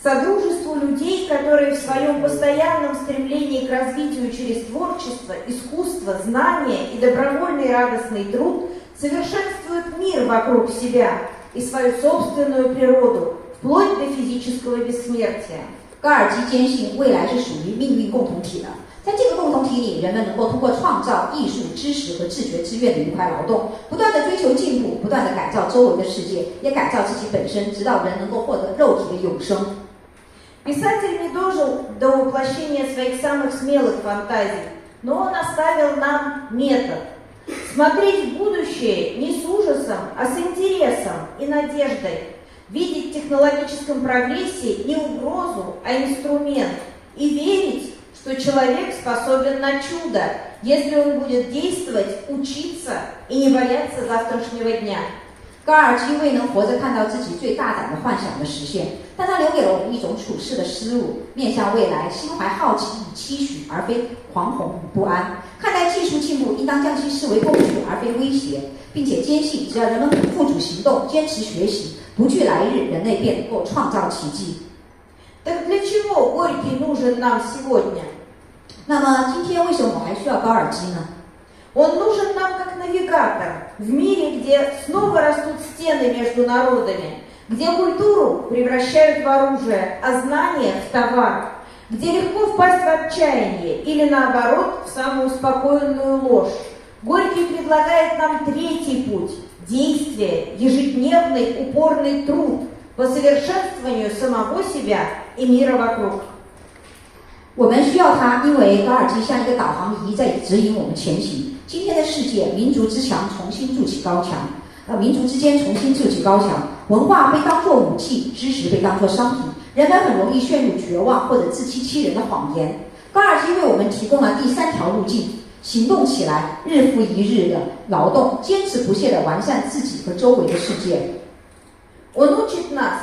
содружеству людей, которые в своем постоянном стремлении к развитию через творчество, искусство, знания и добровольный радостный труд совершенствуют мир вокруг себя и свою собственную природу, вплоть до физического бессмертия. 高尔基坚信未来是属于命运共同体的，在这个共同体里，人们能够通过创造、艺术、知识和自觉自愿的愉快劳动，不断地追求进步，不断地改造周围的世界，也改造自己本身，直到人能够获得肉体的永生。Писатель не дожил до воплощения своих самых смелых фантазий, но он оставил нам метод. Смотреть в будущее не с ужасом, а с интересом и надеждой. Видеть в технологическом прогрессе не угрозу, а инструмент. И верить, что человек способен на чудо, если он будет действовать, учиться и не бояться завтрашнего дня. 高尔基未能活着看到自己最大胆的幻想的实现，但他留给了我们一种处事的思路，面向未来，心怀好奇与期许，而非惶恐与不安。看待技术进步，应当将其视为工具，而非威胁，并且坚信，只要人们付诸行动，坚持学习，不惧来日，人类便能够创造奇迹。Так для чего Горький нужен нам сегодня? 那么今天为什么我们还需要高尔基呢？ Он нужен нам как навигатор в мире, где снова растут стены между народами, где культуру превращают в оружие, а знания в товар, где легко впасть в отчаяние или наоборот в самоуспокоенную ложь. Горький предлагает нам третий путь – действие, ежедневный упорный труд по совершенствованию самого себя и мира вокруг. 我们需要它，因为高尔基像一个导航仪在指引我们前行。今天的世界，民族之强重新筑起高墙，民族之间重新筑起高墙。文化被当作武器，知识被当作商品，人们很容易陷入绝望或者自欺欺人的谎言。高尔基为我们提供了第三条路径：行动起来，日复一日的劳动，坚持不懈地完善自己和周围的世界。Он учит нас